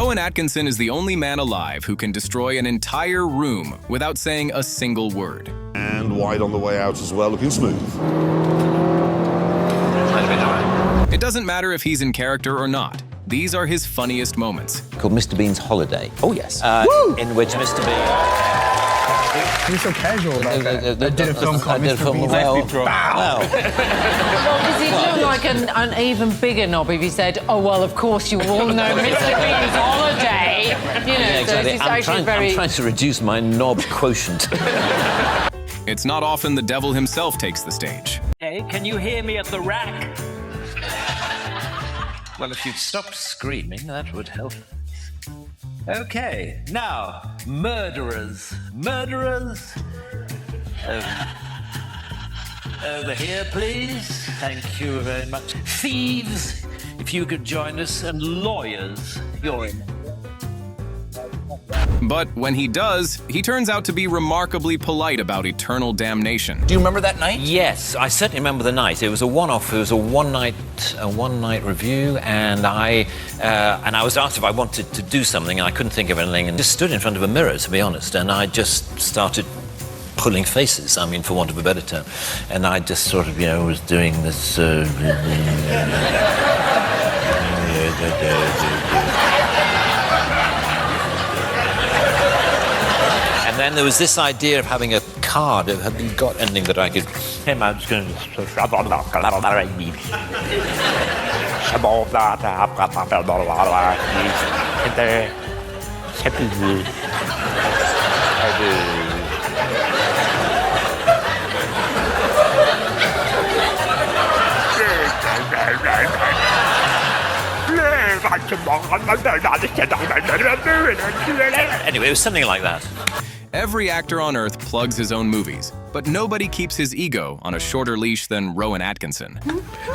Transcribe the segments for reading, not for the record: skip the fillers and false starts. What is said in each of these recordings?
Rowan Atkinson is the only man alive who can destroy an entire room without saying a single word. And wide on the way out as well, looking smooth. It doesn't matter if he's in character or not. These are his funniest moments. Called Mr. Bean's Holiday. Oh, yes. In which Mr. Bean... You're so casual about that. I did a film called Mr. Bean's. Wow. Well, because he'd look like an even bigger knob if he said, oh, well, of course you all know Mr. Bean's Holiday. You know, Yeah, exactly. so it's I'm trying to reduce my knob quotient. It's not often the devil himself takes the stage. Hey, can you hear me at the rack? Well, if you'd stop screaming, that would help. Okay, now, murderers. Murderers. Over here, please. Thank you very much. Thieves, if you could join us, and lawyers, you're in. But when he does, he turns out to be remarkably polite about eternal damnation. Do you remember that night? Yes, I certainly remember the night. It was a one-off. It was a one-night review, and I was asked if I wanted to do something, and I couldn't think of anything, and just stood in front of a mirror, to be honest, and I just started pulling faces, I mean, for want of a better term, and I just sort of, was doing this. And then there was this idea of having a card that had been got ending that I could. Hey, I'm just going to shove on the Anyway, it was something like that. Every actor on Earth plugs his own movies, but nobody keeps his ego on a shorter leash than Rowan Atkinson.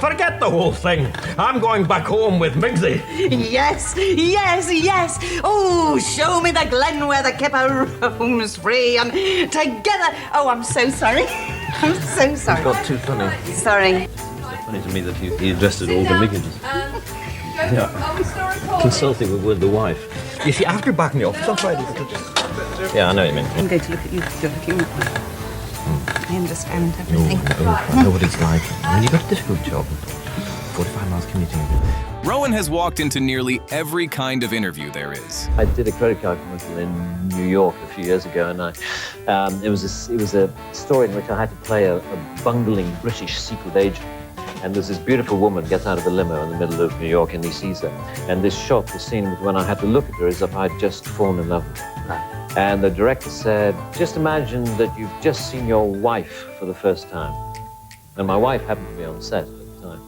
Forget the whole thing. I'm going back home with Migsy. Yes, yes, yes. Oh, show me the glen where the kipper roams free and together. Oh, I'm so sorry. I'm so sorry. Got too funny. Sorry. It's so funny to me that he addressed it all to Miggins. Yeah. Consulting with the wife. You see, after back in the office on Friday. Yeah, I know what you mean. I'm going to look at you. You're looking at me. I understand everything. I know what it's like. I mean, you've got a difficult job. 45 miles commuting every day. Rowan has walked into nearly every kind of interview there is. I did a credit card commercial in New York a few years ago, and it was a story in which I had to play a bungling British secret agent. And there's this beautiful woman gets out of a limo in the middle of New York, and he sees her. And this shot, the scene was when I had to look at her as if I'd just fallen in love with her. And the director said, just imagine that you've just seen your wife for the first time. And my wife happened to be on set at the time.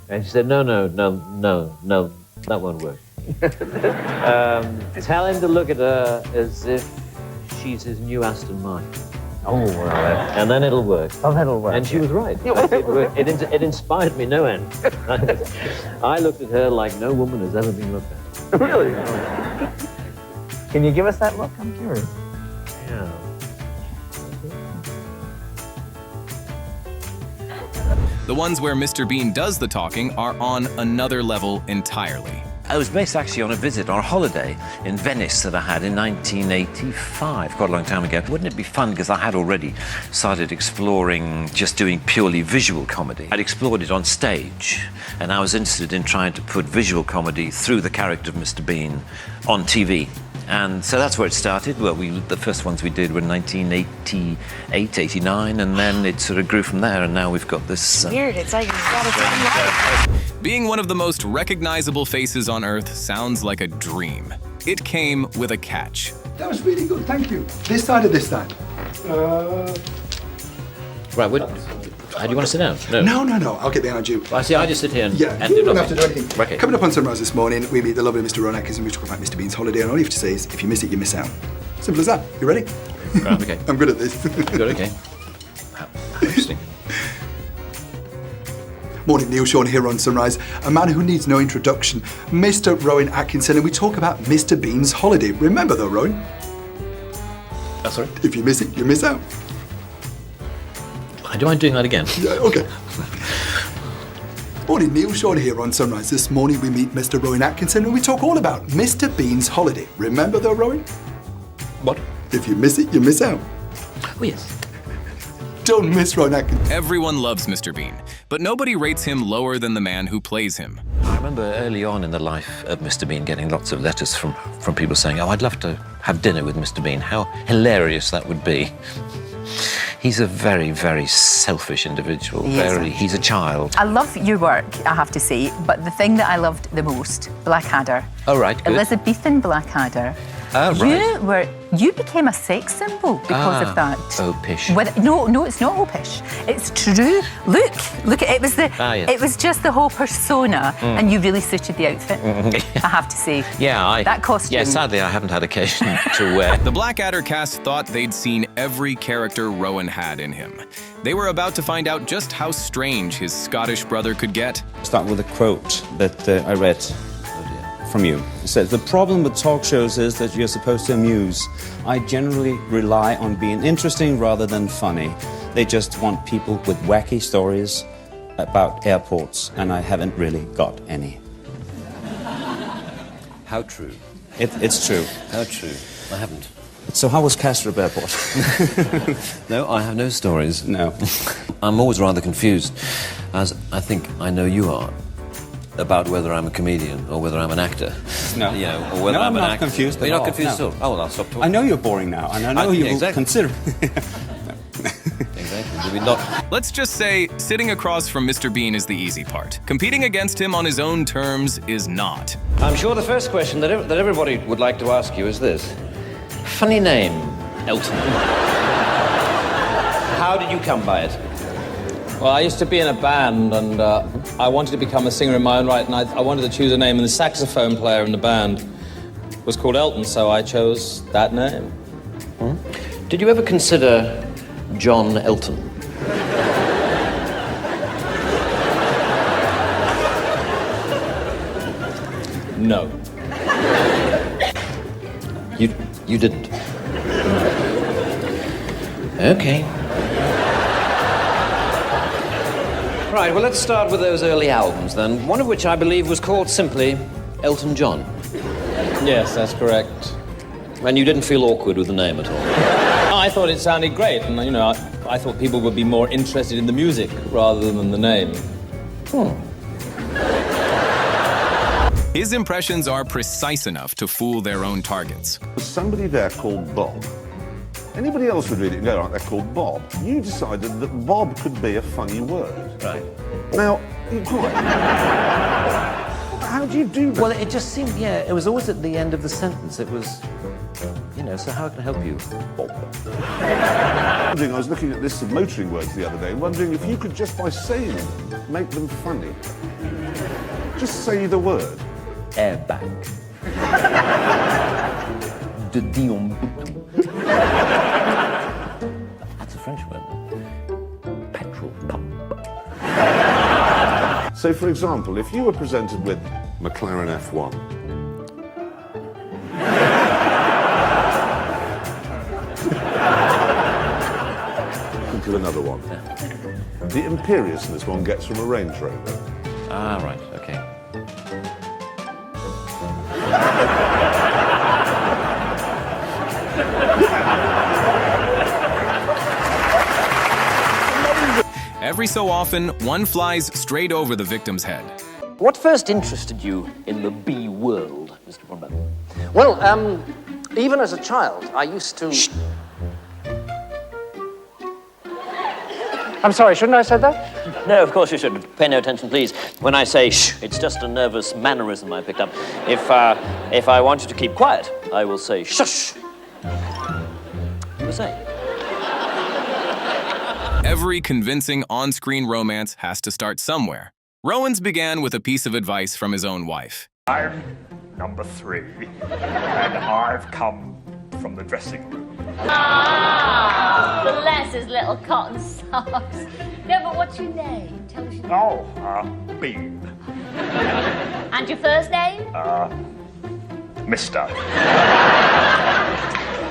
And she said, no, that won't work. Tell him to look at her as if she's his new Aston Martin. Oh, well, and then it'll work. Oh, that'll work. And she was right. It inspired me no end. I looked at her like no woman has ever been looked at. Really? Can you give us that look? I'm curious. Yeah. The ones where Mr. Bean does the talking are on another level entirely. I was based actually on a visit, on a holiday in Venice that I had in 1985, quite a long time ago. Wouldn't it be fun, because I had already started exploring just doing purely visual comedy. I'd explored it on stage, and I was interested in trying to put visual comedy through the character of Mr. Bean on TV. And so that's where it started. Well, the first ones we did were in 1988, 89, and then it sort of grew from there, and now we've got this... Weird, it's like it's got its own life. Being one of the most recognizable faces on Earth sounds like a dream. It came with a catch. That was really good, thank you. This side or this side? Right, how do you want to sit down? No, I'll get behind you. I see, I just sit here and you don't have to do anything. Okay. Coming up on Sunrise this morning, we meet the lovely Mr. Rowan Atkinson. We talk about Mr. Bean's holiday, and all you have to say is, if you miss it, you miss out. Simple as that. You ready? Right, okay. I'm good at this. Good, okay. How interesting. Morning, Neil Sean here on Sunrise. A man who needs no introduction, Mr. Rowan Atkinson, and we talk about Mr. Bean's holiday. Remember though, Rowan? That's all right. If you miss it, you miss out. Do you mind doing that again? Yeah, okay. Morning, Neil. Sean here on Sunrise. This morning we meet Mr. Rowan Atkinson and we talk all about Mr. Bean's holiday. Remember though, Rowan? What? If you miss it, you miss out. Oh, yes. Don't miss Rowan Atkinson. Everyone loves Mr. Bean, but nobody rates him lower than the man who plays him. I remember early on in the life of Mr. Bean getting lots of letters from people saying, oh, I'd love to have dinner with Mr. Bean. How hilarious that would be. He's a very, very selfish individual. He's a child. I love your work, I have to say, but the thing that I loved the most, Blackadder. Oh, right, good. Elizabethan Blackadder. Right. You became a sex symbol because of that. Oh, pish. No, it's not oh, pish. It's true. Look, it was yes. It was just the whole persona, and you really suited the outfit. I have to say. Yeah, that costume. Yeah, sadly, I haven't had occasion to wear. The Blackadder cast thought they'd seen every character Rowan had in him. They were about to find out just how strange his Scottish brother could get. Start with a quote that I read from you. It says, the problem with talk shows is that you're supposed to amuse. I generally rely on being interesting rather than funny. They just want people with wacky stories about airports, and I haven't really got any. How true. It's true. How true. I haven't. So how was Kastrup Airport? No, I have no stories. No. I'm always rather confused, as I think I know you are, about whether I'm a comedian or whether I'm an actor. No. You know, or whether I'm not an actor. confused at all. You're not confused No. at all? Oh, well, I'll stop talking. I know you're boring now, and I know you will consider... Exactly. Do we not... Let's just say sitting across from Mr. Bean is the easy part. Competing against him on his own terms is not. I'm sure the first question that everybody would like to ask you is this. Funny name, Elton. How did you come by it? Well, I used to be in a band, and I wanted to become a singer in my own right, and I wanted to choose a name, and the saxophone player in the band was called Elton, so I chose that name. Hmm? Did you ever consider John Elton? No. You didn't? Okay. Right, well, let's start with those early albums, then. One of which I believe was called simply Elton John. Yes, that's correct. And you didn't feel awkward with the name at all? I thought it sounded great, and, you know, I thought people would be more interested in the music rather than the name. His impressions are precise enough to fool their own targets. There's somebody there called Bob. Anybody else would read it and go, right, they're called Bob. You decided that Bob could be a funny word. Right. Now, how do you do that? Well, it just seemed, yeah, it was always at the end of the sentence. It was, you know, so how can I help you, Bob? I was looking at this of motoring words the other day, wondering if you could just by saying them, make them funny. Just say the word. Airbag. De Dion Bouton. That's a French word. Petrol pump. So, for example, if you were presented with McLaren F1, think of another one. The imperiousness one gets from a Range Rover. Ah, right, okay. Every so often, one flies straight over the victim's head. What first interested you in the bee world, Mr. Brundle? Well, even as a child, I used to... Shh. I'm sorry, shouldn't I have said that? No, of course you should. Pay no attention, please. When I say shh, it's just a nervous mannerism I picked up. If I want you to keep quiet, I will say shush. You were saying? Every convincing on-screen romance has to start somewhere. Rowan's began with a piece of advice from his own wife. I'm number 3, and I've come from the dressing room. Ah, bless his little cotton socks. No, but what's your name? Tell us your name. Oh, Bean. And your first name? Mister.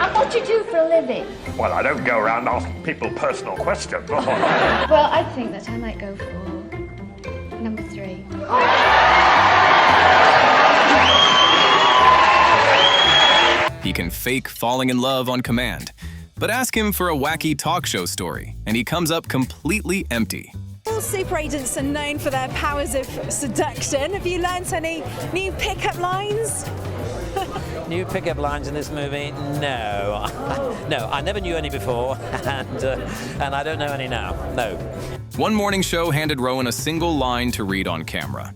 And what do you do for a living? Well, I don't go around asking people personal questions. Well, I think that I might go for number 3. He can fake falling in love on command. But ask him for a wacky talk show story, and he comes up completely empty. All super agents are known for their powers of seduction. Have you learnt any new pickup lines? New pickup lines in this movie? No. No, I never knew any before, and I don't know any now. No. One morning show handed Rowan a single line to read on camera.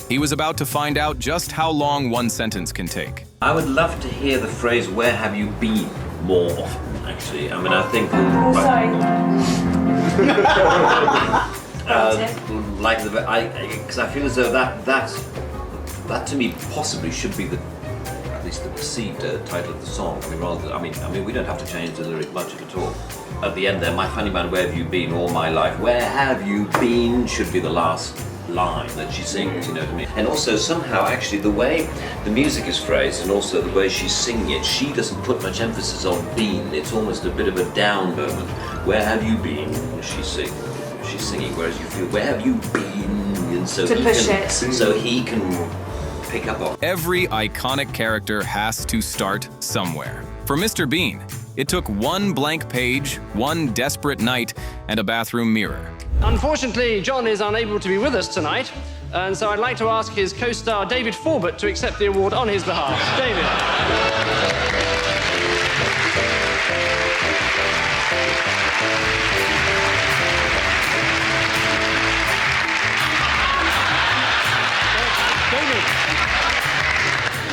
He was about to find out just how long one sentence can take. I would love to hear the phrase, "Where have you been?" more often, actually. I mean, I think... like because I feel as though that to me possibly should be at least the perceived title of the song. I mean, we don't have to change the lyric much at all. At the end there, "My funny man, where have you been all my life? Where have you been?" should be the last line that she sings, you know what I mean? And also somehow actually the way the music is phrased and also the way she's singing it, she doesn't put much emphasis on been. It's almost a bit of a down moment. "Where have you been?" she's singing, whereas you feel, "Where have you been?" And so he can pick up on. Every iconic character has to start somewhere. For Mr. Bean, it took one blank page, one desperate night, and a bathroom mirror. Unfortunately, John is unable to be with us tonight, and so I'd like to ask his co-star David Forbert to accept the award on his behalf. David.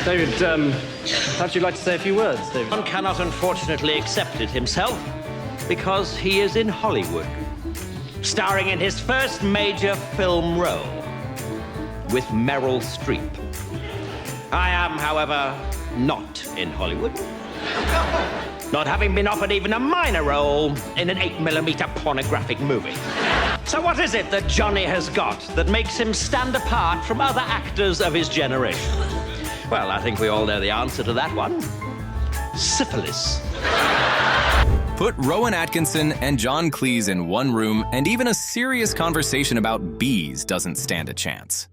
David, perhaps you'd like to say a few words, David. John cannot unfortunately accept it himself because he is in Hollywood, starring in his first major film role with Meryl Streep. I am, however, not in Hollywood, not having been offered even a minor role in an 8mm pornographic movie. So what is it that Johnny has got that makes him stand apart from other actors of his generation? Well, I think we all know the answer to that one. Syphilis. Put Rowan Atkinson and John Cleese in one room, and even a serious conversation about bees doesn't stand a chance.